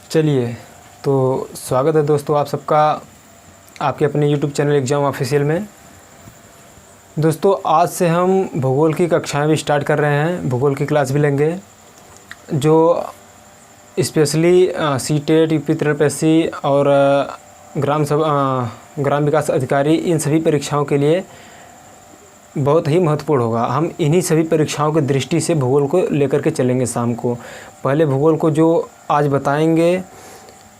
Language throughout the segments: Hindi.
चलिए, तो स्वागत है दोस्तों आप सबका आपके अपने YouTube चैनल एग्ज़ाम ऑफिशियल में। दोस्तों आज से हम भूगोल की कक्षाएं भी स्टार्ट कर रहे हैं, भूगोल की क्लास भी लेंगे जो स्पेशली सीटेट, यूपी TRPSC और ग्राम विकास अधिकारी इन सभी परीक्षाओं के लिए बहुत ही महत्वपूर्ण होगा। हम इन्हीं सभी परीक्षाओं की दृष्टि से भूगोल को लेकर के चलेंगे। शाम को पहले भूगोल को जो आज बताएंगे,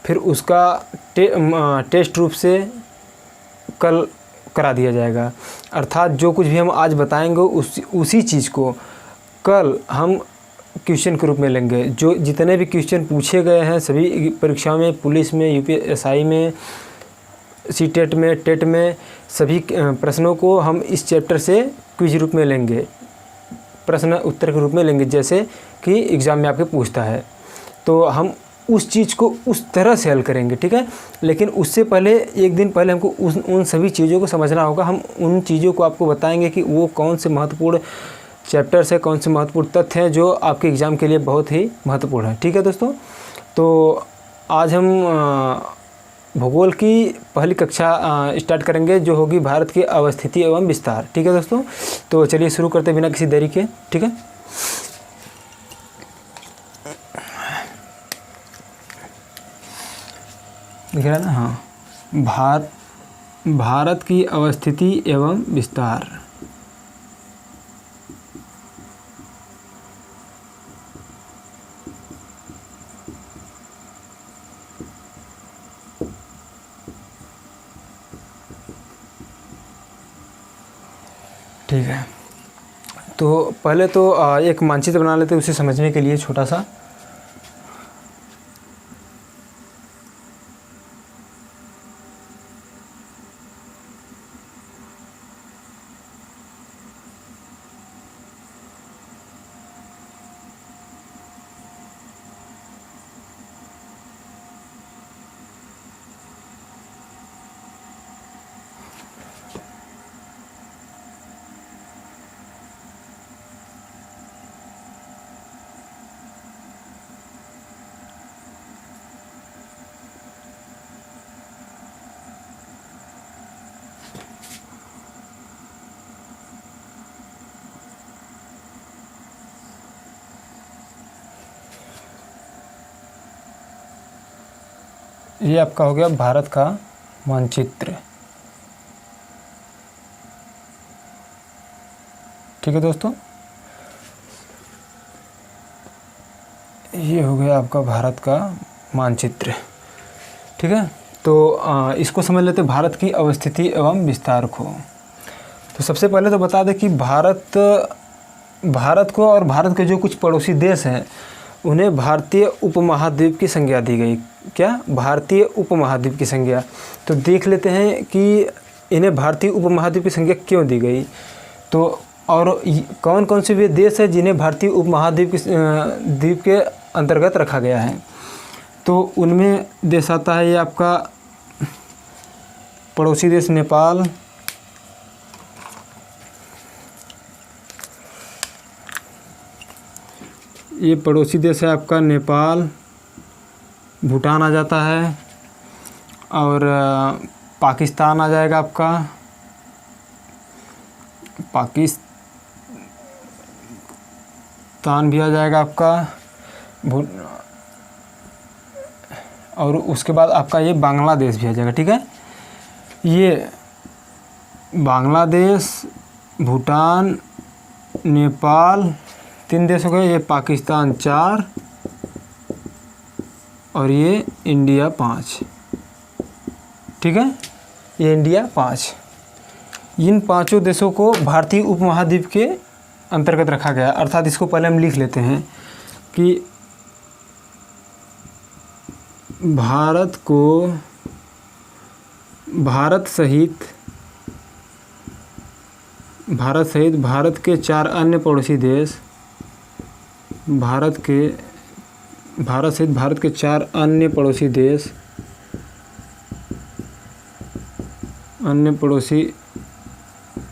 फिर उसका टेस्ट रूप से कल करा दिया जाएगा। अर्थात जो कुछ भी हम आज बताएंगे उसी चीज़ को कल हम क्वेश्चन के रूप में लेंगे। जो जितने भी क्वेश्चन पूछे गए हैं सभी परीक्षाओं में, पुलिस में, UPSI में, सीटेट में, टेट में, सभी प्रश्नों को हम इस चैप्टर से क्विज रूप में लेंगे, प्रश्न उत्तर के रूप में लेंगे, जैसे कि एग्ज़ाम में आपके पूछता है। तो हम उस चीज़ को उस तरह से हल करेंगे, ठीक है। लेकिन उससे पहले एक दिन पहले हमको उन सभी चीज़ों को समझना होगा। हम उन चीज़ों को आपको बताएंगे कि वो कौन से महत्वपूर्ण चैप्टर्स है, कौन से महत्वपूर्ण तथ्य हैं जो आपके एग्ज़ाम के लिए बहुत ही महत्वपूर्ण है, ठीक है दोस्तों। तो आज हम भूगोल की पहली कक्षा स्टार्ट करेंगे जो होगी भारत की अवस्थिति एवं विस्तार, ठीक है दोस्तों। तो चलिए शुरू करते बिना किसी देरी के, ठीक है। दिख रहा है ना? हाँ, भारत की अवस्थिति एवं विस्तार। ठीक है, तो पहले तो एक मानचित्र बना लेते हैं उसे समझने के लिए छोटा सा। ये आपका हो गया भारत का मानचित्र, ठीक है दोस्तों। ये हो गया आपका भारत का मानचित्र, ठीक है। तो इसको समझ लेते हैं भारत की अवस्थिति एवं विस्तार को। तो सबसे पहले तो बता दें कि भारत को और भारत के जो कुछ पड़ोसी देश हैं उन्हें भारतीय उपमहाद्वीप की संज्ञा दी गई। क्या? भारतीय उपमहाद्वीप की संज्ञा। तो देख लेते हैं कि इन्हें भारतीय उपमहाद्वीप की संज्ञा क्यों दी गई। तो और कौन कौन से वे देश हैं जिन्हें भारतीय उपमहाद्वीप द्वीप के अंतर्गत रखा गया है। तो उनमें देश आता है ये आपका पड़ोसी देश नेपाल, ये पड़ोसी देश है आपका नेपाल, भूटान आ जाता है और पाकिस्तान आ जाएगा आपका, पाकिस्तान भी आ जाएगा आपका, और उसके बाद आपका ये बांग्लादेश भी आ जाएगा, ठीक है। ये बांग्लादेश, भूटान, नेपाल 3 देश हो गए, ये पाकिस्तान 4 और ये इंडिया 5, ठीक है। ये इंडिया 5, इन 5 देशों को भारतीय उपमहाद्वीप के अंतर्गत रखा गया। अर्थात इसको पहले हम लिख लेते हैं कि भारत सहित भारत के 4 अन्य पड़ोसी देश, भारत सहित भारत के 4 अन्य पड़ोसी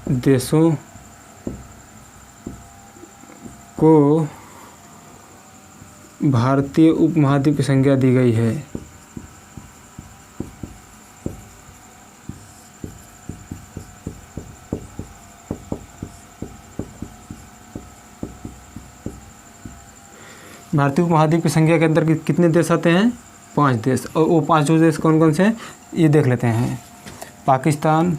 देशों को भारतीय उपमहाद्वीप की संज्ञा दी गई है? भारतीय उपमहाद्वीप की संख्या के अंदर कितने देश आते हैं? 5 देश। और वो 5 देश कौन कौन से हैं ये देख लेते हैं। पाकिस्तान,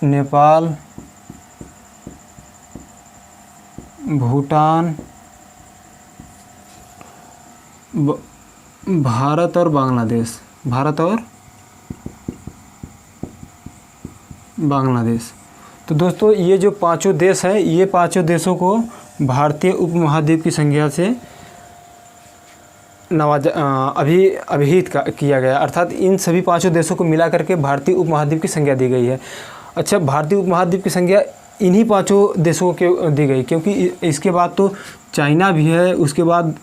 नेपाल, भूटान, भारत और बांग्लादेश। भारत और बांग्लादेश। तो दोस्तों ये जो 5 देश हैं, ये 5 देशों को भारतीय उपमहाद्वीप की संज्ञा से अभिहित किया गया। अर्थात इन सभी 5 देशों को मिला करके भारतीय उपमहाद्वीप की संज्ञा दी गई है। अच्छा, भारतीय उपमहाद्वीप की संज्ञा इन्हीं 5 देशों के दी गई, क्योंकि इसके बाद तो चाइना भी है, उसके बाद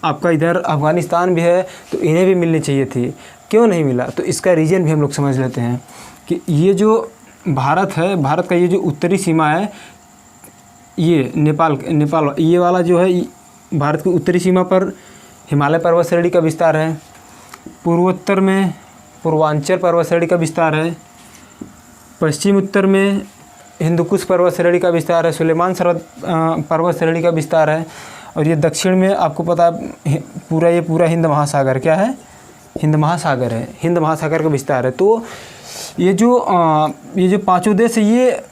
आपका इधर अफ़गानिस्तान भी है, तो इन्हें भी मिलनी चाहिए थी। क्यों नहीं मिला? तो इसका रीज़न भी हम लोग समझ लेते हैं कि ये जो भारत है, भारत का ये जो उत्तरी सीमा है, ये नेपाल ये वाला जो है, भारत की उत्तरी सीमा पर हिमालय पर्वत श्रेणी का विस्तार है। पूर्वोत्तर में पूर्वांचल पर्वत श्रेणी का विस्तार है। पश्चिम उत्तर में हिंदुकुश पर्वत श्रेणी का विस्तार है। सुलेमान पर्वत श्रेणी का विस्तार है। और ये दक्षिण में आपको पता है पूरा हिंद महासागर क्या है? हिंद महासागर है। हिंद महासागर का विस्तार है। तो ये जो 5 देश है, ये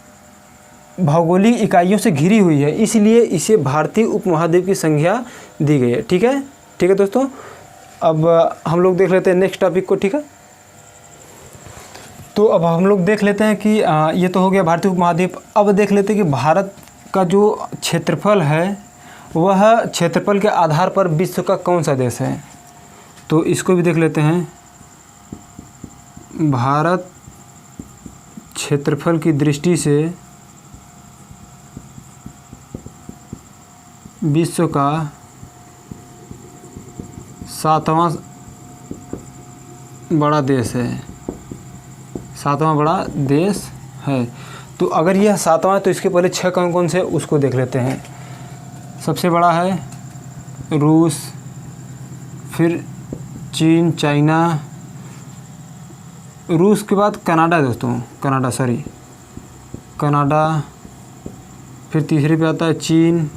भौगोलिक इकाइयों से घिरी हुई है, इसलिए इसे भारतीय उपमहाद्वीप की संज्ञा दी गई है। ठीक है दोस्तों, अब हम लोग देख लेते हैं नेक्स्ट टॉपिक को। ठीक है, तो अब हम लोग देख लेते हैं कि ये तो हो गया भारतीय उपमहाद्वीप। अब देख लेते हैं कि भारत का जो क्षेत्रफल है, वह क्षेत्रफल के आधार पर विश्व का कौन सा देश है। तो इसको भी देख लेते हैं। भारत क्षेत्रफल की दृष्टि से विश्व का 7वां बड़ा देश है। 7वां बड़ा देश है। तो अगर यह 7वां है तो इसके पहले 6 कौन कौन से उसको देख लेते हैं। सबसे बड़ा है रूस, फिर चीन, चाइना, रूस के बाद कनाडा दोस्तों, कनाडा, फिर तीसरे पे आता है चीन,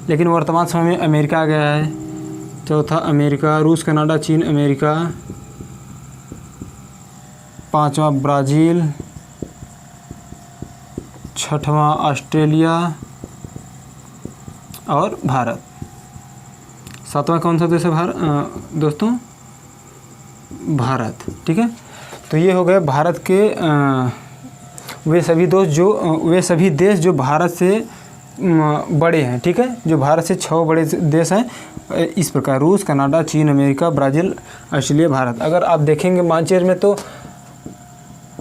लेकिन वर्तमान समय में अमेरिका आ गया है। चौथा अमेरिका, रूस, कनाडा, चीन, अमेरिका। 5वां ब्राज़ील, 6वां ऑस्ट्रेलिया और भारत। 7वां कौन सा देश है दोस्तों? भारत। ठीक है, तो ये हो गए भारत के वे सभी देश जो भारत से बड़े हैं। ठीक है, जो भारत से 6 बड़े देश हैं इस प्रकार: रूस, कनाडा, चीन, अमेरिका, ब्राज़ील, ऑस्ट्रेलिया, भारत। अगर आप देखेंगे मानचित्र में तो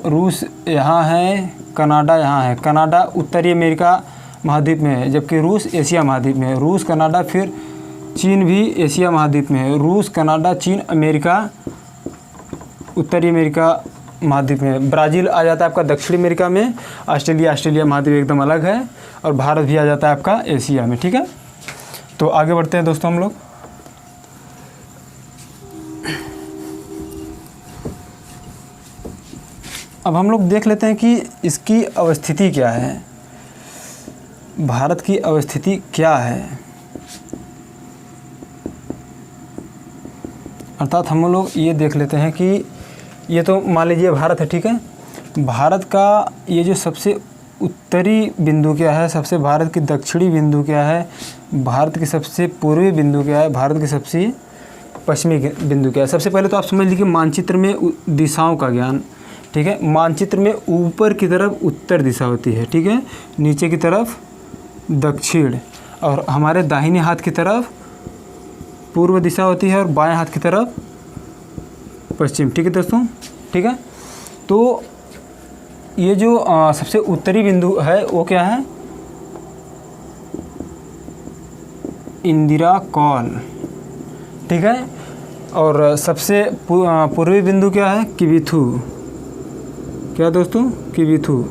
रूस यहाँ है, कनाडा यहाँ है। कनाडा उत्तरी अमेरिका महाद्वीप में है, जबकि रूस एशिया महाद्वीप में है। रूस, कनाडा, फिर चीन भी एशिया महाद्वीप में है। रूस, कनाडा, चीन, अमेरिका उत्तरी अमेरिका महाद्वीप में। ब्राज़ील आ जाता है आपका दक्षिण अमेरिका में। ऑस्ट्रेलिया महाद्वीप एकदम अलग है। और भारत भी आ जाता है आपका एशिया में। ठीक है, तो आगे बढ़ते हैं दोस्तों हम लोग। अब हम लोग देख लेते हैं कि इसकी अवस्थिति क्या है। भारत की अवस्थिति क्या है, अर्थात हम लोग ये देख लेते हैं कि ये तो मान लीजिए भारत है। ठीक है, भारत का ये जो सबसे उत्तरी बिंदु क्या है, सबसे भारत की दक्षिणी बिंदु क्या है, भारत की सबसे पूर्वी बिंदु क्या है, भारत की सबसे पश्चिमी बिंदु क्या है। सबसे पहले तो आप समझ लीजिए मानचित्र में दिशाओं का ज्ञान। ठीक है, मानचित्र में ऊपर की तरफ उत्तर दिशा होती है। ठीक है, नीचे की तरफ दक्षिण, और हमारे दाहिने हाथ की तरफ पूर्व दिशा होती है, और बाएं हाथ की तरफ पश्चिम। ठीक है दोस्तों, ठीक है। तो ये जो सबसे उत्तरी बिंदु है वो क्या है, इंदिरा कौल। ठीक है, और सबसे पूर्वी बिंदु क्या है, किविथु। क्या दोस्तों, किविथु।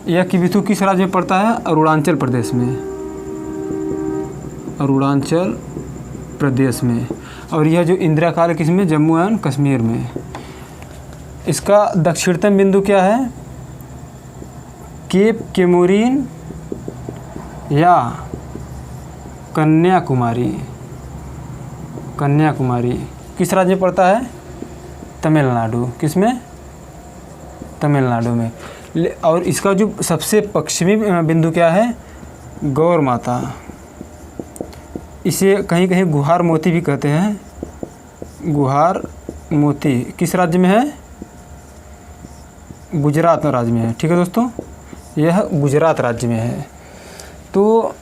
यह किबिथु किस राज्य में पड़ता है? अरुणाचल प्रदेश में, अरुणाचल प्रदेश में। और यह जो इंदिरा काल किस में? जम्मू एंड कश्मीर में। इसका दक्षिणतम बिंदु क्या है? केप केमोरिन या कन्याकुमारी। कन्याकुमारी किस राज्य में पड़ता है? तमिलनाडु। किस में? तमिलनाडु में। और इसका जो सबसे पश्चिमी बिंदु क्या है? गौर माता। इसे कहीं कहीं गुहार मोती भी कहते हैं। गुहार मोती किस राज्य में है? गुजरात राज्य में है। ठीक है दोस्तों, यह गुजरात राज्य में है। तो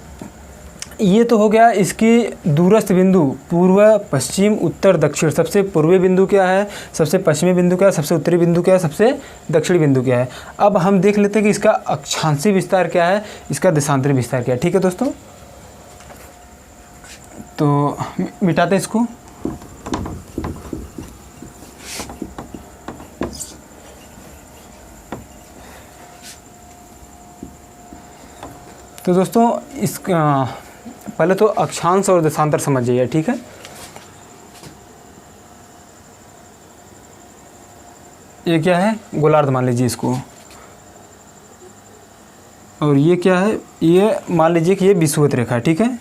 ये तो हो गया इसके दूरस्थ बिंदु, पूर्व, पश्चिम, उत्तर, दक्षिण। सबसे पूर्वी बिंदु क्या है, सबसे पश्चिमी बिंदु क्या है, सबसे उत्तरी बिंदु क्या है, सबसे दक्षिणी बिंदु क्या है। अब हम देख लेते हैं कि इसका अक्षांशीय विस्तार क्या है, इसका देशांतरी विस्तार क्या है। ठीक है दोस्तों, तो मिटाते हैं इसको। तो दोस्तों पहले तो अक्षांश और देशांतर समझ जाइए। ठीक है, ये क्या है? गोलार्ध मान लीजिए इसको। और ये क्या है? ये मान लीजिए कि ये विषुवत रेखा। ठीक है,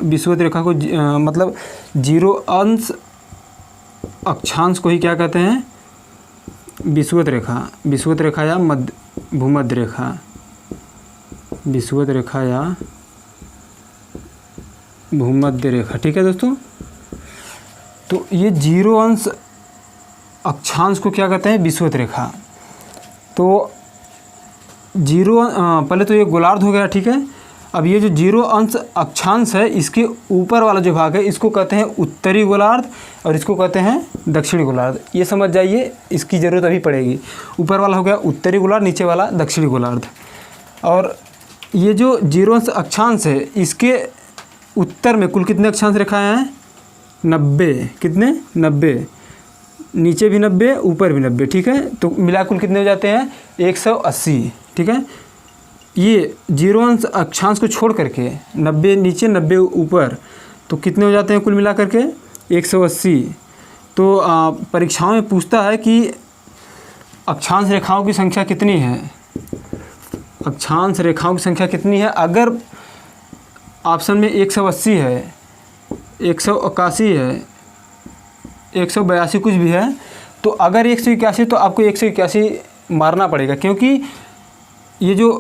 विषुवत रेखा को मतलब 0 अंश अक्षांश को ही क्या कहते हैं? विषुवत रेखा। विषुवत रेखा या भूमध्य रेखा। विषुवत रेखा या भूमध्य रेखा। ठीक है दोस्तों, तो ये 0 अंश अक्षांश को क्या कहते हैं? विषुवत रेखा। तो 0 पहले तो ये गोलार्ध हो गया। ठीक है, अब ये जो 0 अंश अक्षांश है, इसके ऊपर वाला जो भाग है इसको कहते हैं उत्तरी गोलार्ध और इसको कहते हैं दक्षिणी गोलार्ध। ये समझ जाइए, इसकी ज़रूरत अभी पड़ेगी। ऊपर वाला हो गया उत्तरी गोलार्ध, नीचे वाला दक्षिणी गोलार्ध। और ये जो 0 अंश अक्षांश है, इसके उत्तर में कुल कितने अक्षांश रेखाएं हैं? 90। कितने? 90। नीचे भी 90, ऊपर भी 90। ठीक है, तो मिला कुल कितने हो जाते हैं? 180। ठीक है, ये 0 अंश अक्षांश को छोड़ करके 90 नीचे 90 ऊपर, तो कितने हो जाते हैं कुल मिला करके? 180। तो परीक्षाओं में पूछता है कि अक्षांश रेखाओं की संख्या कितनी है? अक्षांश रेखाओं की संख्या कितनी है? अगर ऑप्शन में 180 है, 181 है, 182 कुछ भी है, तो अगर 181 तो आपको 181 मारना पड़ेगा, क्योंकि ये जो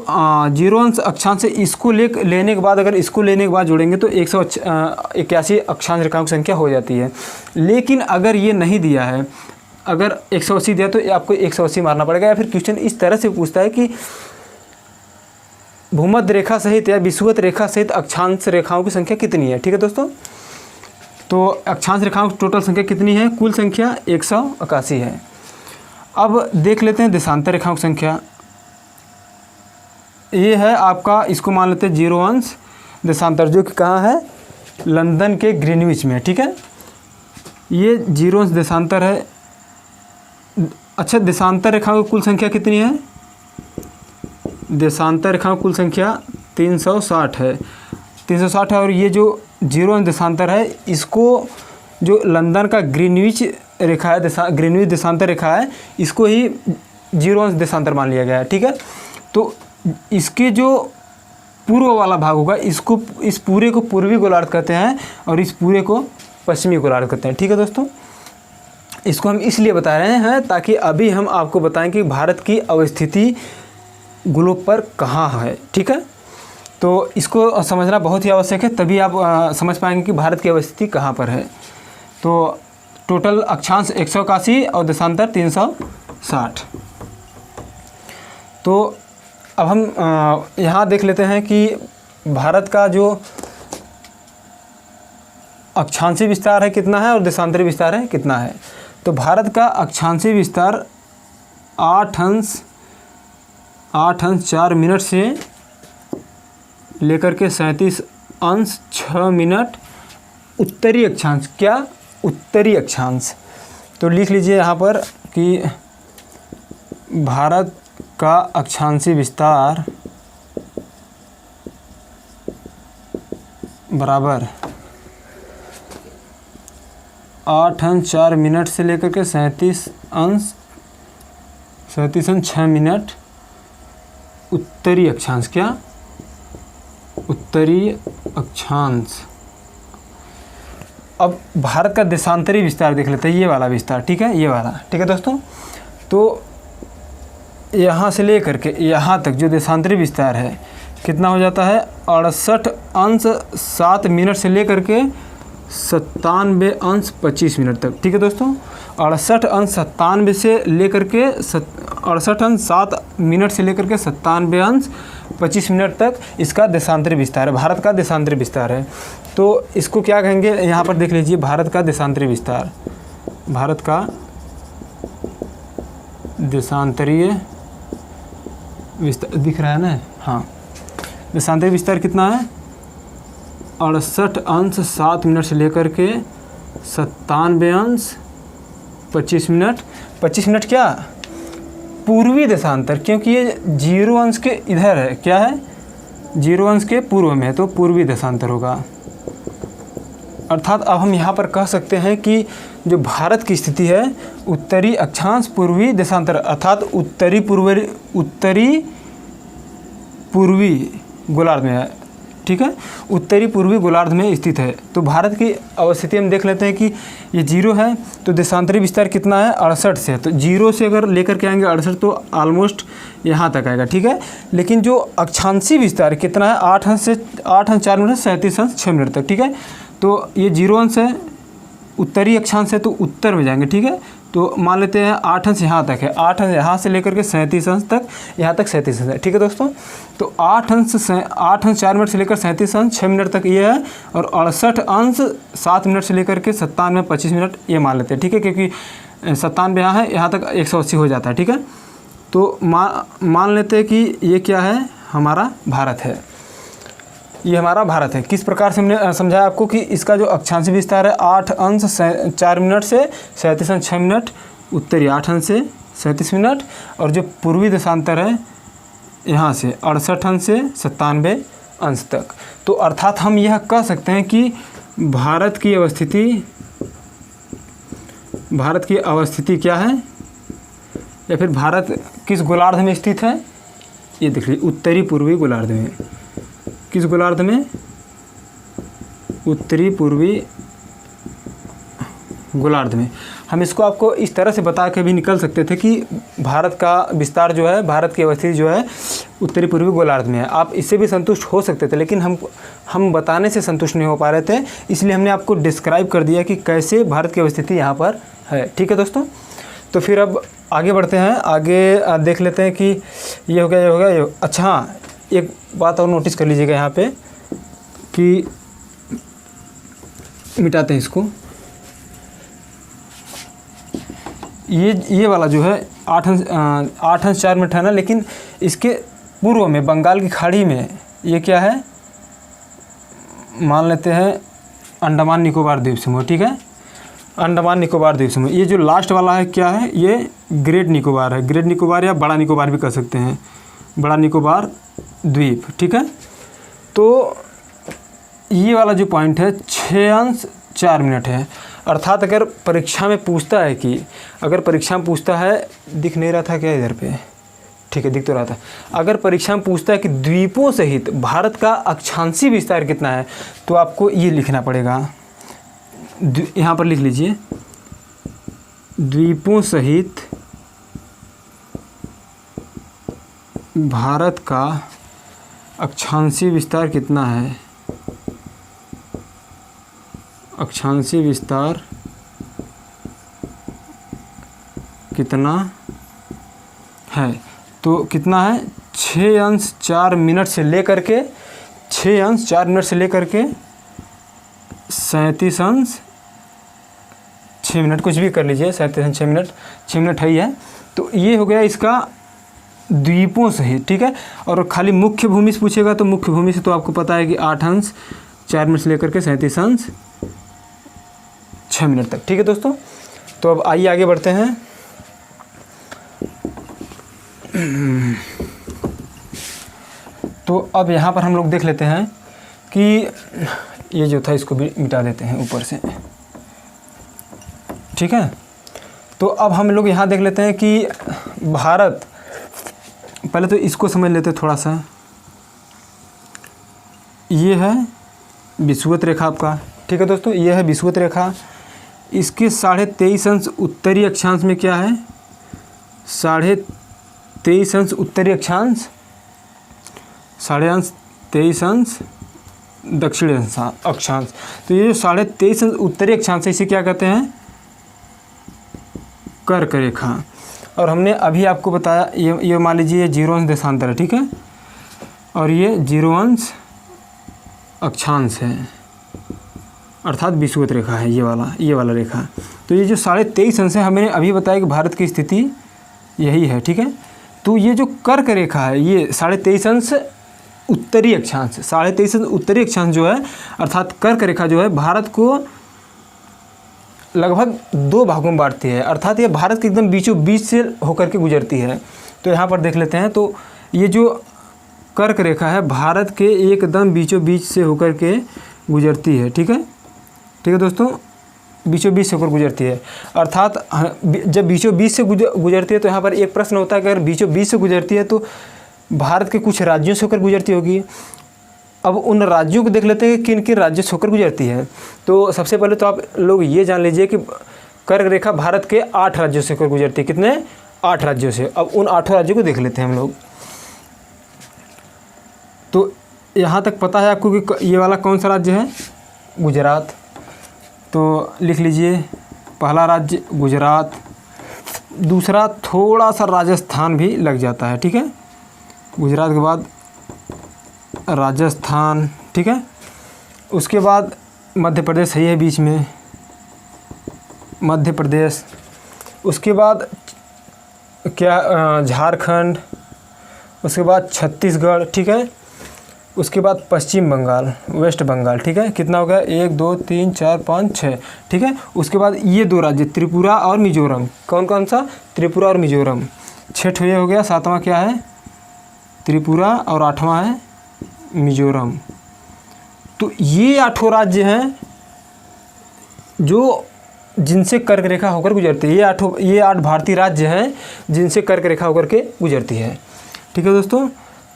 0 अंश अक्षांश है इसको लेने के बाद, अगर इसको लेने के बाद जोड़ेंगे तो 181 अक्षांश रेखाओं की संख्या हो जाती है। लेकिन अगर ये नहीं दिया है, अगर 180 दिया तो आपको 180 मारना पड़ेगा। या फिर क्वेश्चन इस तरह से पूछता है कि भूमध्य रेखा सहित या विषुवत रेखा सहित अक्षांश रेखाओं की संख्या कितनी है। ठीक है दोस्तों, तो अक्षांश रेखाओं की टोटल संख्या कितनी है? कुल संख्या 181 है। अब देख लेते हैं देशांतर रेखाओं की संख्या। ये है आपका, इसको मान लेते हैं 0 अंश देशांतर, जो कि कहाँ है? लंदन के ग्रीनविच में। ठीक है, ये 0 अंश देशांतर है। अच्छा, देशांतर रेखाओं की कुल संख्या कितनी है? देशांतर रेखाओं की कुल संख्या 360 है। 360 है। और ये जो 0 अंश देशांतर है, इसको जो लंदन का ग्रीनविच रेखा है, ग्रीनविच देशांतर रेखा है, इसको ही 0 अंश देशांतर मान लिया गया है। ठीक है, तो इसके जो पूर्व वाला भाग होगा, इसको, इस पूरे को पूर्वी गोलार्ध कहते हैं और इस पूरे को पश्चिमी गोलार्ध कहते हैं। ठीक है दोस्तों, इसको हम इसलिए बता रहे हैं ताकि अभी हम आपको बताएं कि भारत की अवस्थिति ग्लोब पर कहाँ है। ठीक है, तो इसको समझना बहुत ही आवश्यक है, तभी आप समझ पाएंगे कि भारत की अवस्थिति कहाँ पर है। तो टोटल अक्षांश 181 और देशांतर 360। तो अब हम यहाँ देख लेते हैं कि भारत का जो अक्षांशीय विस्तार है कितना है और देशांतरी विस्तार है कितना है। तो भारत का अक्षांशीय विस्तार 8 अंश 4 मिनट से लेकर के 37 अंश 6 मिनट उत्तरी अक्षांश। क्या? उत्तरी अक्षांश। तो लिख लीजिए यहाँ पर कि भारत का अक्षांशीय विस्तार बराबर 8 अंश 4 मिनट से लेकर के 37 अंश 6 मिनट उत्तरी अक्षांश। क्या? उत्तरी अक्षांश। अब भारत का देशांतरी विस्तार देख लेते हैं, ये वाला विस्तार, ठीक है, ये वाला, ठीक है दोस्तों। तो यहाँ से लेकर के यहाँ तक जो देशांतरी विस्तार है कितना हो जाता है? 68 अंश 7 मिनट से लेकर के 97 अंश 25 मिनट तक, ठीक है दोस्तों। 68 अंश 97 से लेकर के 68 अंश 7 मिनट से लेकर के 97 अंश 25 मिनट तक इसका देशांतरी विस्तार है, भारत का देशांतरी विस्तार है। तो इसको क्या कहेंगे? यहाँ पर देख लीजिए, भारत का देशांतरी विस्तार, भारत का देशांतरीय विस्तार दिख रहा है ना? हाँ, देशांतरी विस्तार कितना है? 68 अंश 7 मिनट से लेकर के 97 अंश 25 मिनट। 25 मिनट क्या? पूर्वी देशांतर, क्योंकि ये 0 अंश के इधर है। क्या है? 0 अंश के पूर्व में है, तो पूर्वी देशांतर होगा। अर्थात अब हम यहाँ पर कह सकते हैं कि जो भारत की स्थिति है उत्तरी अक्षांश पूर्वी देशांतर, अर्थात उत्तरी पूर्वी गोलार्ध में है, ठीक है, उत्तरी पूर्वी गोलार्ध में स्थित है। तो भारत की अवस्थिति हम देख लेते हैं कि ये 0 है, तो देशांतरी विस्तार कितना है? 68 से। तो 0 से अगर लेकर के आएंगे 68 तो ऑलमोस्ट यहाँ तक आएगा, ठीक है। लेकिन जो अक्षांशी विस्तार कितना है? 8 अंश 4 मिनट 37 अंश 6 मिनट तक, ठीक है। तो ये 0 अंश है, उत्तरी अक्षांश है, तो उत्तर में जाएंगे, ठीक है। तो मान लेते हैं 8 अंश यहाँ तक है, 8 अंश यहाँ से लेकर के 37 अंश तक, यहाँ तक 37 अंश है, ठीक है दोस्तों। तो 8 अंश 4 मिनट से लेकर 37 अंश 6 मिनट तक ये है, और 68 अंश 7 मिनट से लेकर के 97 25 मिनट ये मान लेते हैं, ठीक है, क्योंकि 97 यहाँ है, यहाँ तक 180 हो जाता है, ठीक है। तो मान लेते हैं कि ये क्या है? हमारा भारत है, ये हमारा भारत है। किस प्रकार से हमने समझाया आपको कि इसका जो अक्षांशी विस्तार है 8 अंश 4 मिनट से 37 अंश 6 मिनट, उत्तरी 8 अंश से 37 मिनट, और जो पूर्वी देशांतर है यहाँ से 68 अंश से 97 अंश तक। तो अर्थात हम यह कह सकते हैं कि भारत की अवस्थिति क्या है, या फिर भारत किस गोलार्ध में स्थित है? ये देख लीजिए, उत्तरी पूर्वी गोलार्ध में। किस गोलार्ध में? उत्तरी पूर्वी गोलार्ध में। हम इसको आपको इस तरह से बता के भी निकल सकते थे कि भारत का विस्तार जो है, भारत की अवस्थिति जो है उत्तरी पूर्वी गोलार्ध में है। आप इससे भी संतुष्ट हो सकते थे, लेकिन हम बताने से संतुष्ट नहीं हो पा रहे थे, इसलिए हमने आपको डिस्क्राइब कर दिया कि कैसे भारत की अवस्थिति यहाँ पर है, ठीक है दोस्तों। तो फिर अब आगे बढ़ते हैं, आगे देख लेते हैं कि ये हो गया। अच्छा हाँ, एक बात और नोटिस कर लीजिएगा यहाँ पे कि मिटाते हैं इसको। ये वाला जो है 8 अंश 4 मिनट है ना, लेकिन इसके पूर्व में बंगाल की खाड़ी में ये क्या है? मान लेते हैं अंडमान निकोबार द्वीप समूह, ठीक है, अंडमान निकोबार द्वीप समूह। ये जो लास्ट वाला है क्या है? ये ग्रेट निकोबार है, ग्रेट निकोबार या बड़ा निकोबार भी कह सकते हैं, बड़ा निकोबार द्वीप, ठीक है। तो ये वाला जो पॉइंट है 6 अंश 4 मिनट है। अर्थात अगर परीक्षा में पूछता है दिख नहीं रहा था क्या इधर पे? ठीक है, दिख तो रहा था। अगर परीक्षा में पूछता है कि द्वीपों सहित भारत का अक्षांशी विस्तार कितना है, तो आपको ये लिखना पड़ेगा, यहाँ पर लिख लीजिए, द्वीपों सहित भारत का अक्षांशी विस्तार कितना है? अक्षांशी विस्तार कितना है? तो कितना है? 6 अंश 4 मिनट से लेकर के 37 अंश 6 मिनट, कुछ भी कर लीजिए, 37 अंश 6 मिनट है ही है। तो ये हो गया इसका द्वीपों सहित, ठीक है। और खाली मुख्य भूमि से पूछेगा तो मुख्य भूमि से तो आपको पता है कि 8 अंश 4 मिनट से लेकर के 37 अंश 6 मिनट तक, ठीक है दोस्तों। तो अब आइए आगे बढ़ते हैं। तो अब यहाँ पर हम लोग देख लेते हैं कि ये जो था इसको भी मिटा देते हैं ऊपर से, ठीक है। तो अब हम लोग यहाँ देख लेते हैं कि भारत, पहले तो इसको समझ लेते हैं थोड़ा सा। ये है विषुवत रेखा आपका, ठीक है दोस्तों, ये है विषुवत रेखा। इसके 23.5 अंश उत्तरी अक्षांश में क्या है, 23.5 अंश उत्तरी अक्षांश, 23.5 अंश दक्षिणी अक्षांश। तो ये जो 23.5 अंश उत्तरी अक्षांश है इसे क्या कहते हैं, कर्क रेखा। और हमने अभी आपको बताया ये मान लीजिए ये 0 अंश देशांतर है, ठीक है, और ये 0 अंश अक्षांश है, अर्थात विषुवत रेखा है ये वाला रेखा। तो ये जो 23.5 अंश है, हमने अभी बताया कि भारत की स्थिति यही है, ठीक है। तो ये जो कर्क रेखा है ये 23.5 अंश उत्तरी अक्षांश, 23.5 अंश उत्तरी अक्षांश जो है अर्थात कर्क रेखा जो है भारत को लगभग 2 भागों में बांटती है, अर्थात ये भारत के एकदम बीचों बीच से होकर के गुजरती है। तो यहाँ पर देख लेते हैं, तो ये जो कर्क रेखा है भारत के एकदम बीचों बीच से होकर के गुजरती है, ठीक है दोस्तों, बीचों बीच से होकर गुजरती है। अर्थात जब बीचों बीच से गुजरती है तो यहाँ पर एक प्रश्न होता है कि अगर बीचों बीच से गुजरती है तो भारत के कुछ राज्यों से होकर गुजरती होगी। अब उन राज्यों को देख लेते हैं कि किन किन राज्यों से होकर गुजरती है। तो सबसे पहले तो आप लोग ये जान लीजिए कि कर्क रेखा भारत के 8 राज्यों से होकर गुजरती है। कितने, 8 राज्यों से। अब उन 8 राज्यों को देख लेते हैं हम लोग। तो यहाँ तक पता है आपको कि ये वाला कौन सा राज्य है, गुजरात। तो लिख लीजिए, पहला राज्य गुजरात, दूसरा थोड़ा सा राजस्थान भी लग जाता है, ठीक है, गुजरात के बाद राजस्थान, ठीक है। उसके बाद मध्य प्रदेश सही है बीच में, मध्य प्रदेश। उसके बाद क्या, झारखंड। उसके बाद छत्तीसगढ़, ठीक है। उसके बाद पश्चिम बंगाल, वेस्ट बंगाल, ठीक है। कितना हो गया, 1 2 3 4 5 6, ठीक है। उसके बाद ये 2 राज्य त्रिपुरा और मिजोरम। कौन कौन सा, त्रिपुरा और मिजोरम। 6 ये हो गया। 7वां क्या है, त्रिपुरा, और 8वां है मिजोरम। तो ये 8 राज्य हैं जो जिनसे कर्क रेखा होकर गुजरती है। ये 8 भारतीय राज्य हैं जिनसे कर्क रेखा होकर के गुजरती है, ठीक है दोस्तों।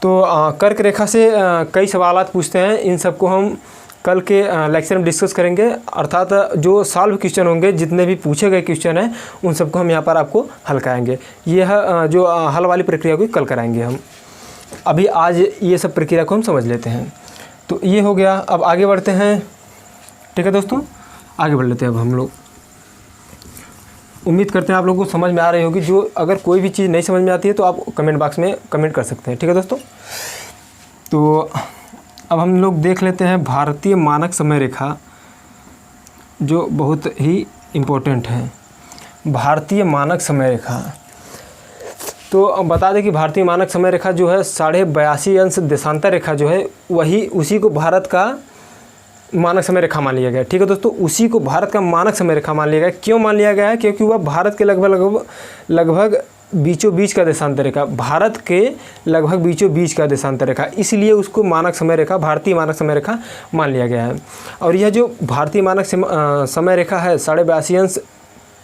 तो कर्क रेखा से कई सवालात पूछते हैं, इन सबको हम कल के लेक्चर में डिस्कस करेंगे। अर्थात जो सॉल्व क्वेश्चन होंगे, जितने भी पूछे गए क्वेश्चन हैं, उन सबको हम यहाँ पर आपको हल कराएंगे। ये है जो हल वाली प्रक्रिया को कल कराएंगे हम। अभी आज ये सब प्रक्रिया को हम समझ लेते हैं। तो ये हो गया। अब आगे बढ़ते हैं, ठीक है दोस्तों, आगे बढ़ लेते हैं अब हम लोग। उम्मीद करते हैं आप लोगों को समझ में आ रही होगी। जो अगर कोई भी चीज़ नहीं समझ में आती है तो आप कमेंट बॉक्स में कमेंट कर सकते हैं, ठीक है दोस्तों। तो अब हम लोग देख लेते हैं भारतीय मानक समय रेखा, जो बहुत ही इम्पोर्टेंट है। भारतीय मानक समय रेखा, तो बता दें कि भारतीय मानक समय रेखा जो है 82.5 अंश देशांतर रेखा जो है उसी को भारत का मानक समय रेखा मान लिया गया, ठीक है दोस्तों। उसी को भारत का मानक समय रेखा मान लिया गया। क्यों मान लिया गया है, क्योंकि वह भारत के लगभग बीचों बीच का देशांतर रेखा, भारत के लगभग बीचों बीच का देशांतर रेखा, इसलिए उसको मानक समय रेखा, भारतीय मानक समय रेखा मान लिया गया है। और यह जो भारतीय मानक समय रेखा है 82.5 अंश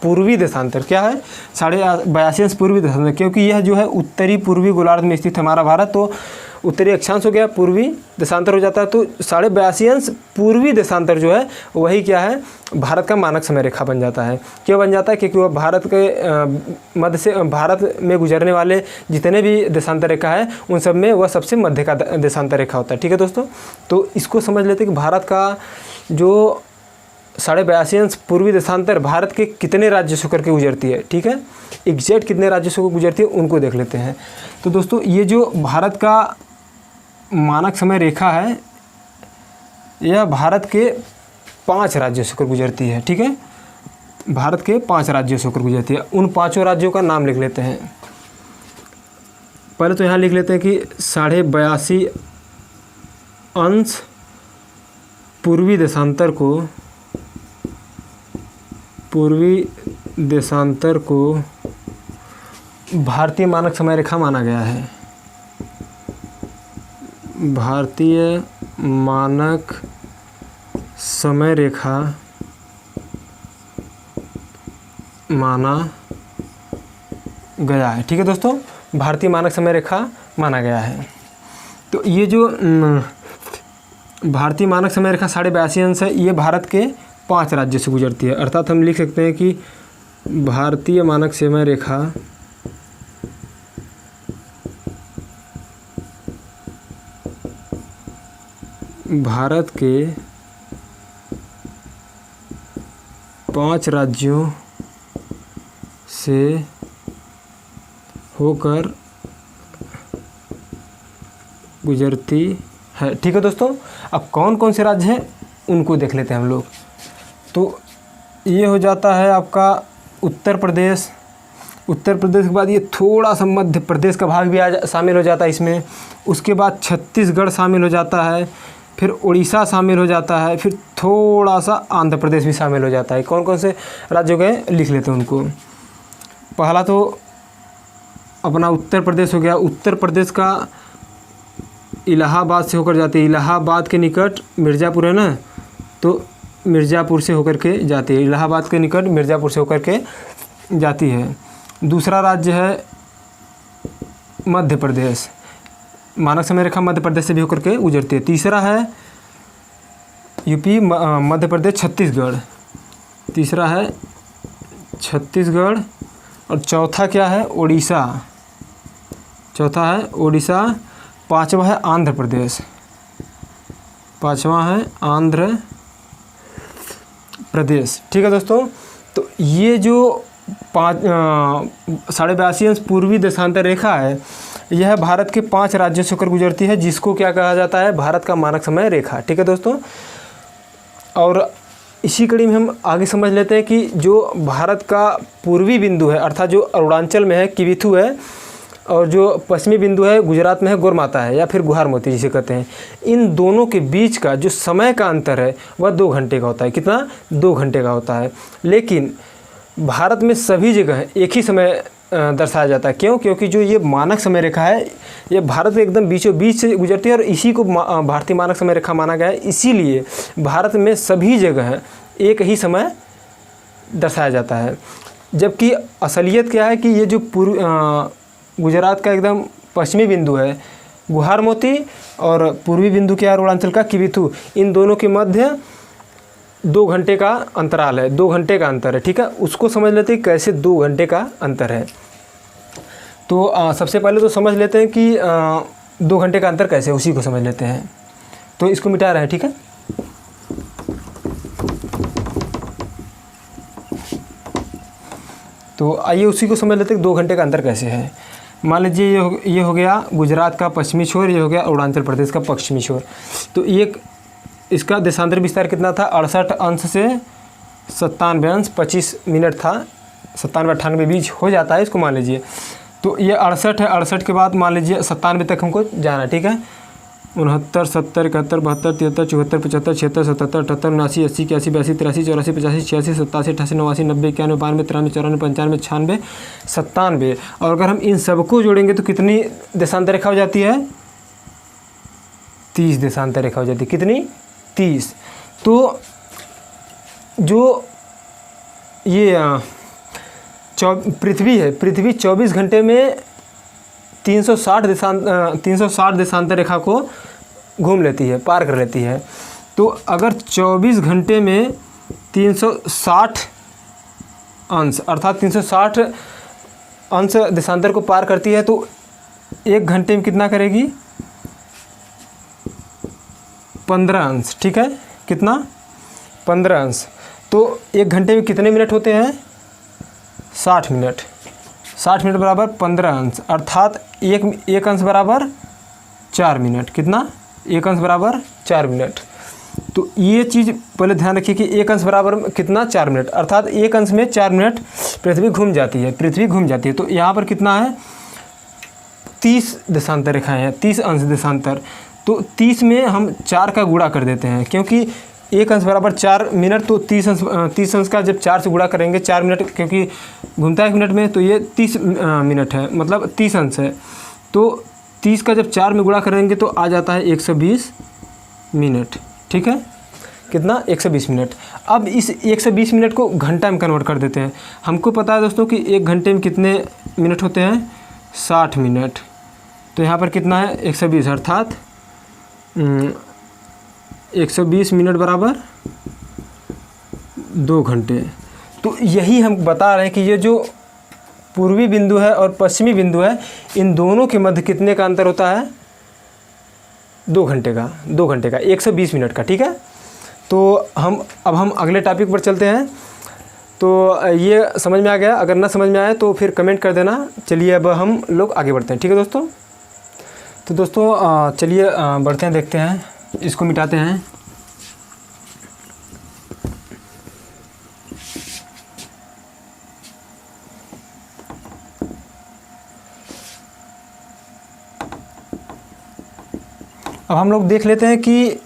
पूर्वी देशांतर, क्या है, 82.5 अंश पूर्वी देशांतर, क्योंकि यह जो है उत्तरी पूर्वी गोलार्ध में स्थित हमारा भारत, तो उत्तरी अक्षांश हो गया, पूर्वी देशांतर हो जाता है। तो 82.5 अंश पूर्वी देशांतर जो है वही क्या है, भारत का मानक समय रेखा बन जाता है। क्यों बन जाता है, क्योंकि वह भारत के मध्य से, भारत में गुजरने वाले जितने भी देशांतर रेखा है उन सब में वह सबसे मध्य का देशांतर रेखा होता है, ठीक है दोस्तों। तो इसको समझ लेते हैं कि भारत का जो 82.5 अंश पूर्वी देशांतर भारत के कितने राज्यों से होकर के गुजरती है, ठीक है, एग्जैक्ट कितने राज्यों से गुजरती है उनको देख लेते हैं। तो दोस्तों ये जो भारत का मानक समय रेखा है यह भारत के 5 राज्यों से होकर गुजरती है, ठीक है, भारत के 5 राज्यों से होकर गुजरती है। उन 5 राज्यों का नाम लिख लेते हैं। पहले तो यहाँ लिख लेते हैं कि 82.5 अंश पूर्वी देशांतर को भारतीय मानक समय रेखा माना गया है। भारतीय मानक समय रेखा माना गया है। ठीक है दोस्तों, भारतीय मानक समय रेखा माना गया है। तो ये जो भारतीय मानक समय रेखा 82.5 अंश है, ये भारत के 5 राज्यों से गुजरती है। अर्थात हम लिख सकते हैं कि भारतीय मानक समय रेखा भारत के 5 राज्यों से होकर गुजरती है। ठीक है दोस्तों, अब कौन कौन से राज्य हैं उनको देख लेते हैं हम लोग। तो ये हो जाता है आपका उत्तर प्रदेश। उत्तर प्रदेश के बाद ये थोड़ा सा मध्य प्रदेश का भाग भी शामिल हो जाता है इसमें। उसके बाद छत्तीसगढ़ शामिल हो जाता है, फिर उड़ीसा शामिल हो जाता है, फिर थोड़ा सा आंध्र प्रदेश भी शामिल हो जाता है। कौन कौन से राज्यों के लिख लेते हैं उनको। पहला तो अपना उत्तर प्रदेश हो गया। उत्तर प्रदेश का इलाहाबाद से होकर जाती है। इलाहाबाद के निकट मिर्ज़ापुर है ना, तो मिर्ज़ापुर से होकर के जाती है। इलाहाबाद के निकट मिर्ज़ापुर से होकर के जाती है। दूसरा राज्य है मध्य प्रदेश। मानक समय रेखा मध्य प्रदेश से भी होकर के गुजरती है। तीसरा है यूपी, मध्य प्रदेश, छत्तीसगढ़। तीसरा है छत्तीसगढ़। और चौथा क्या है, उड़ीसा। चौथा है उड़ीसा। पांचवा है आंध्र प्रदेश। पांचवा है आंध्र प्रदेश। ठीक है दोस्तों, तो ये जो 82.5 अंश पूर्वी देशांतर रेखा है, यह भारत के 5 राज्यों से होकर गुजरती है, जिसको क्या कहा जाता है, भारत का मानक समय रेखा। ठीक है दोस्तों, और इसी कड़ी में हम आगे समझ लेते हैं कि जो भारत का पूर्वी बिंदु है, अर्थात जो अरुणाचल में है किबिथु है, और जो पश्चिमी बिंदु है गुजरात में है गोरमाता है, या फिर गुहार मोती जिसे कहते हैं, इन दोनों के बीच का जो समय का अंतर है वह 2 घंटे का होता है। कितना? 2 घंटे का होता है। लेकिन भारत में सभी जगह एक ही समय दर्शाया जाता है। क्यों? क्योंकि जो ये मानक समय रेखा है, ये भारत में एकदम बीचों बीच से गुजरती है, और इसी को भारतीय मानक समय रेखा माना गया है। इसीलिए भारत में सभी जगह एक ही समय दर्शाया जाता है। जबकि असलियत क्या है कि ये जो गुजरात का एकदम पश्चिमी बिंदु है गुहार मोती, और पूर्वी बिंदु क्या है अरुणाचल का किबिथु, इन दोनों के मध्य 2 घंटे का अंतराल है। 2 घंटे का अंतर है। ठीक है, उसको समझ लेते हैं कैसे 2 घंटे का अंतर है। तो सबसे पहले तो समझ लेते हैं कि 2 घंटे का अंतर कैसे, उसी को समझ लेते हैं। तो इसको मिटा रहे हैं। ठीक है, तो आइए उसी को समझ लेते हैं कि 2 घंटे का अंतर कैसे है। मान लीजिए ये हो गया गुजरात का पश्चिमी छोर, ये हो गया अरुणाचल प्रदेश का पश्चिमी छोर। तो ये इसका देशांतर विस्तार कितना था, 68 अंश से 97 अंश 25 मिनट था। 97-98 बीच हो जाता है इसको मान लीजिए। तो ये 68 है, 68 के बाद मान लीजिए 97 तक हमको जाना। ठीक है, 69, 70, 71, 72, 73, 74, 75, 76, 77, 78, 79, 80, 81, 82, 83, 84, 85, 86, 87, 88, 89, 90, 91, 92, 93, 94, 95, 96, 97। और अगर हम इन सबको जोड़ेंगे तो कितनी देशांतर रेखा हो जाती है, 30 देशांतर रेखा हो जाती है। कितनी? 30। तो जो ये पृथ्वी है, पृथ्वी 24 घंटे में 360 देशांतर रेखा को घूम लेती है, पार कर लेती है। तो अगर 24 घंटे में 360 अंश अर्थात 360 अंश देशांतर को पार करती है, तो 1 घंटे में कितना करेगी, 15 अंश। ठीक है, कितना? 15 अंश। तो 1 घंटे में कितने मिनट होते हैं, 60 मिनट। 60 मिनट बराबर 15 अंश, अर्थात एक अंश बराबर 4 मिनट। कितना? 1 अंश बराबर 4 मिनट। तो ये चीज़ पहले ध्यान रखिए कि 1 अंश बराबर कितना, 4 मिनट, अर्थात 1 अंश में 4 मिनट पृथ्वी घूम जाती है। पृथ्वी घूम जाती है। तो यहाँ पर कितना है, 30 देशांतर रेखाएँ हैं, 30 अंश देशांतर। तो 30 में हम 4 का गुणा कर देते हैं, क्योंकि 1 अंश बराबर 4 मिनट। तो 30 अंश का जब 4 से गुणा करेंगे, 4 मिनट क्योंकि घूमता है 1 मिनट में, तो ये 30 मिनट है, मतलब 30 अंश है। तो 30 का जब 4 में गुणा करेंगे तो आ जाता है 120 मिनट। ठीक है, कितना 120 मिनट। अब इस 120 मिनट को घंटा में कन्वर्ट कर देते हैं। हमको पता है दोस्तों कि 1 घंटे में कितने मिनट होते हैं, 60 मिनट। तो यहाँ पर कितना है 120, अर्थात 120 मिनट बराबर 2 घंटे। तो यही हम बता रहे हैं कि ये जो पूर्वी बिंदु है और पश्चिमी बिंदु है, इन दोनों के मध्य कितने का अंतर होता है, 2 घंटे का, 2 घंटे का, 120 मिनट का। ठीक है, तो अब हम अगले टॉपिक पर चलते हैं। तो ये समझ में आ गया? अगर ना समझ में आए तो फिर कमेंट कर देना। चलिए अब हम लोग आगे बढ़ते हैं। ठीक है दोस्तों, तो दोस्तों चलिए बढ़ते हैं, देखते हैं, इसको मिटाते हैं। अब हम लोग देख लेते हैं कि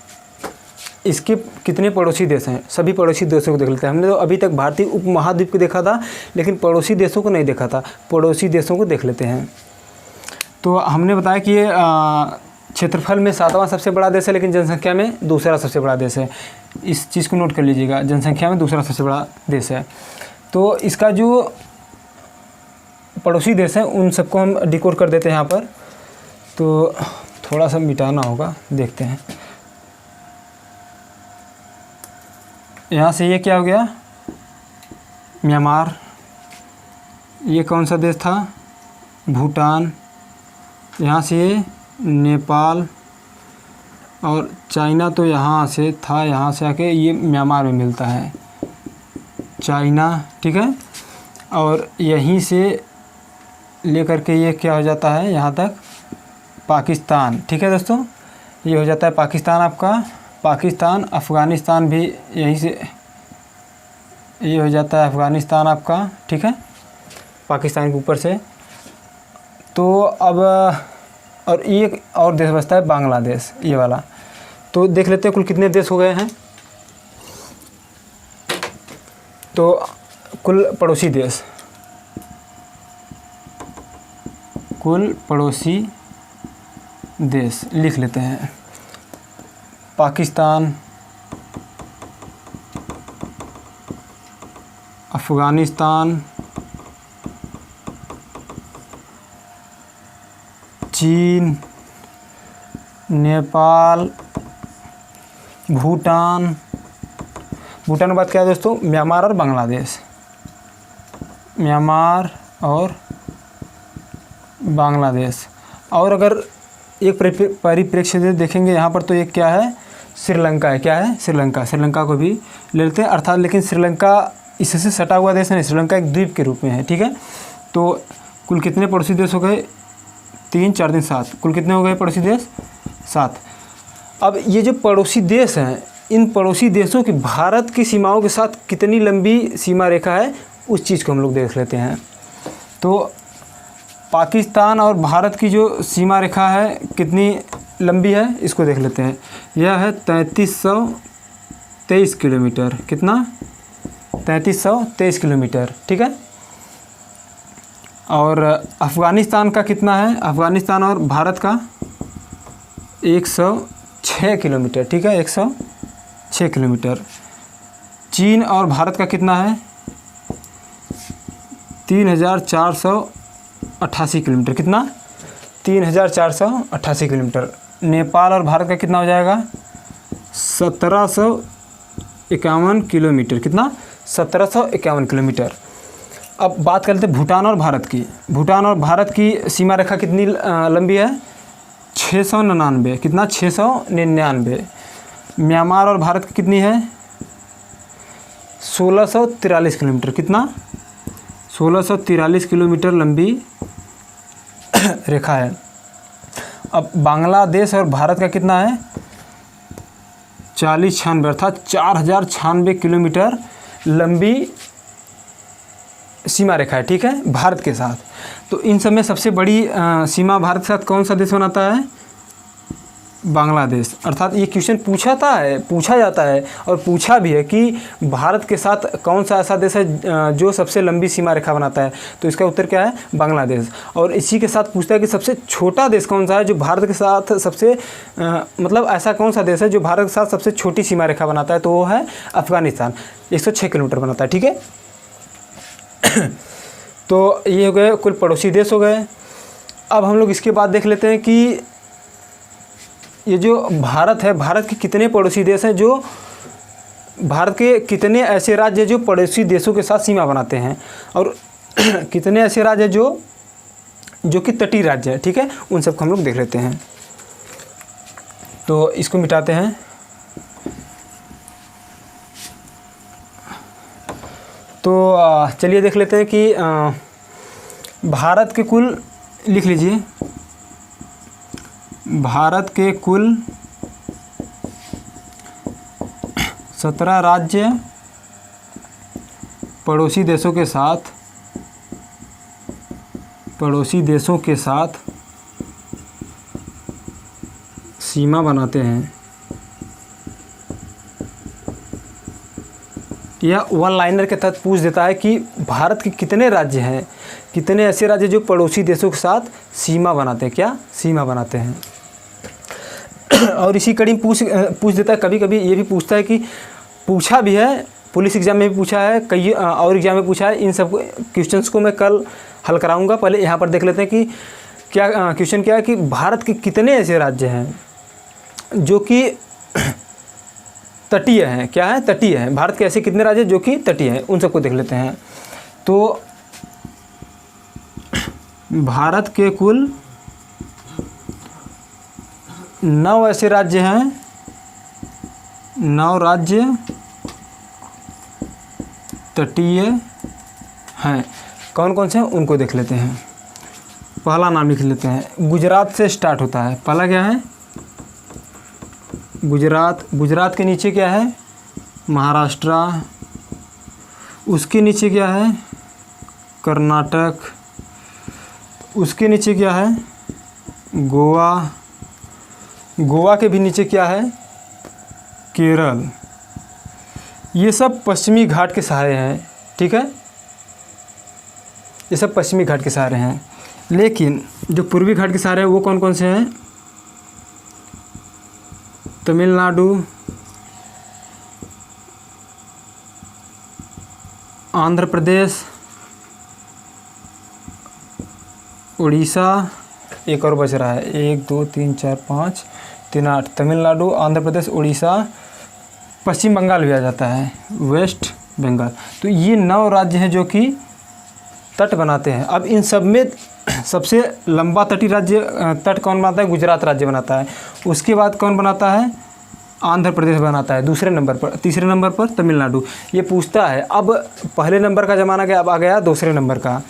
इसके कितने पड़ोसी देश हैं। सभी पड़ोसी देशों को देख लेते हैं। हमने तो अभी तक भारतीय उपमहाद्वीप को देखा था, लेकिन पड़ोसी देशों को नहीं देखा था। पड़ोसी देशों को देख लेते हैं। तो हमने बताया कि ये क्षेत्रफल में 7वां सबसे बड़ा देश है, लेकिन जनसंख्या में दूसरा सबसे बड़ा देश है। इस चीज़ को नोट कर लीजिएगा, जनसंख्या में दूसरा सबसे बड़ा देश है। तो इसका जो पड़ोसी देश हैं उन सबको हम डिकोड कर देते हैं यहाँ पर। तो थोड़ा सा मिटाना होगा, देखते हैं। यहाँ से ये क्या हो गया, म्यांमार। ये कौन सा देश था, भूटान। यहाँ से ये नेपाल, और चाइना तो यहाँ से था, यहाँ से आके ये म्यांमार में मिलता है, चाइना। ठीक है, और यहीं से लेकर के ये क्या हो जाता है, यहाँ तक पाकिस्तान। ठीक है दोस्तों, ये हो जाता है पाकिस्तान आपका। पाकिस्तान, अफ़गानिस्तान भी यहीं से, ये हो जाता है अफ़गानिस्तान आपका। ठीक है, पाकिस्तान के ऊपर से। तो अब और एक और देश बचता है बांग्लादेश, ये वाला। तो देख लेते हैं कुल कितने देश हो गए हैं। तो कुल पड़ोसी देश, कुल पड़ोसी देश लिख लेते हैं। पाकिस्तान, अफ़गानिस्तान, चीन, नेपाल, भूटान। भूटान के बाद क्या है दोस्तों, म्यांमार और बांग्लादेश। म्यांमार और बांग्लादेश। और अगर एक परिप्रेक्ष्य से देखेंगे यहाँ पर, तो एक क्या है, श्रीलंका है। क्या है, श्रीलंका। श्रीलंका को भी ले लेते हैं, अर्थात लेकिन श्रीलंका इससे सटा हुआ देश है, श्रीलंका एक द्वीप के रूप में है। ठीक है, तो कुल कितने पड़ोसी देश हो गए, 3 4 दिन 7, कुल कितने हो गए पड़ोसी देश, 7। अब ये जो पड़ोसी देश हैं, इन पड़ोसी देशों की भारत की सीमाओं के साथ कितनी लंबी सीमा रेखा है, उस चीज़ को हम लोग देख लेते हैं। तो पाकिस्तान और भारत की जो सीमा रेखा है कितनी लंबी है, इसको देख लेते हैं। यह है 3323 किलोमीटर। कितना, 3323 किलोमीटर। ठीक है, और अफ़गानिस्तान का कितना है, अफ़गानिस्तान और भारत का 106 किलोमीटर। ठीक है, 106 किलोमीटर। चीन और भारत का कितना है, 3488 किलोमीटर। कितना, 3488 किलोमीटर। नेपाल और भारत का कितना हो जाएगा, 1751 किलोमीटर। कितना, 1751 किलोमीटर। अब बात करते हैं भूटान और भारत की। भूटान और भारत की सीमा रेखा कितनी लंबी है, 699। कितना, 699। म्यांमार और भारत की कितनी है, 1643 किलोमीटर। कितना, 1643 किलोमीटर लंबी रेखा है। अब बांग्लादेश और भारत का कितना है, 4096, अर्थात 4096 किलोमीटर लंबी सीमा रेखा है। ठीक है, भारत के साथ। तो इन सब में सबसे बड़ी सीमा भारत के साथ कौन सा देश बनाता है, बांग्लादेश। अर्थात ये क्वेश्चन पूछा जाता है और पूछा भी है कि भारत के साथ कौन सा ऐसा देश है जो सबसे लंबी सीमा रेखा बनाता है, तो इसका उत्तर क्या है? बांग्लादेश। और इसी के साथ पूछता है कि सबसे छोटा देश कौन सा है जो भारत के साथ सबसे मतलब ऐसा कौन सा देश है जो भारत के साथ सबसे छोटी सीमा रेखा बनाता है, तो वो है अफ़गानिस्तान। 106 किलोमीटर बनाता है। ठीक है, तो ये हो गए कुल पड़ोसी देश हो गए। अब हम लोग इसके बाद देख लेते हैं कि ये जो भारत है, भारत के कितने पड़ोसी देश हैं, जो भारत के कितने ऐसे राज्य हैं जो पड़ोसी देशों के साथ सीमा बनाते हैं, और कितने ऐसे राज्य हैं जो कि तटीय राज्य है। ठीक है, उन सबको हम लोग देख लेते हैं। तो इसको मिटाते हैं। तो चलिए देख लेते हैं कि भारत के कुल, लिख लीजिए, भारत के कुल 17 राज्य पड़ोसी देशों के साथ सीमा बनाते हैं। यह वन लाइनर के तहत पूछ देता है कि भारत के कितने राज्य हैं, कितने ऐसे राज्य जो पड़ोसी देशों के साथ सीमा बनाते हैं, क्या सीमा बनाते हैं। और इसी कड़ी में पूछ देता है। कभी कभी ये भी पूछता है कि, पूछा भी है, पुलिस एग्ज़ाम में भी पूछा है, कई और एग्ज़ाम में पूछा है। इन सब क्वेश्चंस को मैं कल हल कराऊंगा। पहले यहाँ पर देख लेते हैं कि क्या क्वेश्चन क्या है कि भारत के कितने ऐसे राज्य हैं जो कि तटीय हैं। क्या है? तटीय हैं। भारत के ऐसे कितने राज्य जो कि तटीय हैं, उन सबको देख लेते हैं। तो भारत के कुल 9 ऐसे राज्य हैं, 9 राज्य तटीय हैं। कौन कौन से हैं उनको देख लेते हैं। पहला नाम लिख लेते हैं, गुजरात से स्टार्ट होता है। पहला क्या है? गुजरात। गुजरात के नीचे क्या है? महाराष्ट्र। उसके नीचे क्या है? कर्नाटक। उसके नीचे क्या है? गोवा। गोवा के भी नीचे क्या है? केरल। ये सब पश्चिमी घाट के सहारे हैं। ठीक है, ये सब पश्चिमी घाट के सहारे हैं। लेकिन जो पूर्वी घाट के सहारे हैं वो कौन कौन से हैं? तमिलनाडु, आंध्र प्रदेश, उड़ीसा, एक और बच रहा है, 1 2 3 4 5 3 8। तमिलनाडु, आंध्र प्रदेश, उड़ीसा, पश्चिम बंगाल भी आ जाता है, वेस्ट बंगाल। तो ये 9 राज्य हैं जो कि तट बनाते हैं। अब इन सब में सबसे लंबा तटीय राज्य तट कौन बनाता है? गुजरात राज्य बनाता है। उसके बाद कौन बनाता है? आंध्र प्रदेश बनाता है दूसरे नंबर पर। तीसरे नंबर पर तमिलनाडु। ये पूछता है। अब पहले नंबर का ज़माना क्या, अब आ गया दूसरे नंबर का।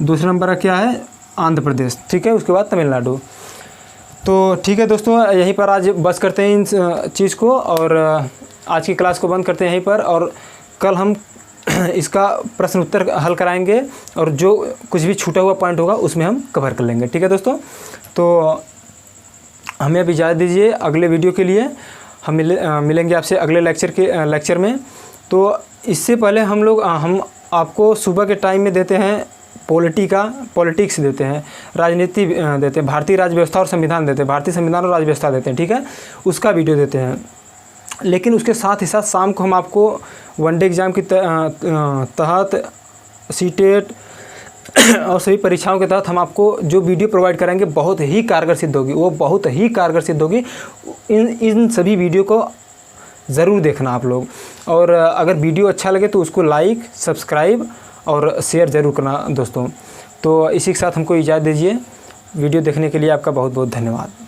दूसरे नंबर का क्या है? आंध्र प्रदेश। ठीक है, उसके बाद तमिलनाडु। तो ठीक है दोस्तों, यहीं पर आज बस करते हैं इन चीज़ को, और आज की क्लास को बंद करते हैं यहीं पर। और कल हम इसका प्रश्न उत्तर हल कराएंगे, और जो कुछ भी छूटा हुआ पॉइंट होगा उसमें हम कवर कर लेंगे। ठीक है दोस्तों, तो हमें अब इजाज़त दीजिए। अगले वीडियो के लिए हम मिलेंगे आपसे अगले लेक्चर में। तो इससे पहले हम आपको सुबह के टाइम में देते हैं पॉलिटिक्स देते हैं, राजनीति देते हैं, भारतीय राज्य व्यवस्था और संविधान देते हैं, भारतीय संविधान और राज्य व्यवस्था देते हैं। ठीक है, उसका वीडियो देते हैं। लेकिन उसके साथ ही साथ शाम को हम आपको वनडे एग्ज़ाम के तहत सीटेट और सभी परीक्षाओं के तहत हम आपको जो वीडियो प्रोवाइड करेंगे बहुत ही कारगर सिद्ध होगी, वो बहुत ही कारगर सिद्ध होगी। इन सभी वीडियो को ज़रूर देखना आप लोग। और अगर वीडियो अच्छा लगे तो उसको लाइक, सब्सक्राइब और शेयर ज़रूर करना दोस्तों। तो इसी के साथ हमको इजाज़त दीजिए। वीडियो देखने के लिए आपका बहुत बहुत धन्यवाद।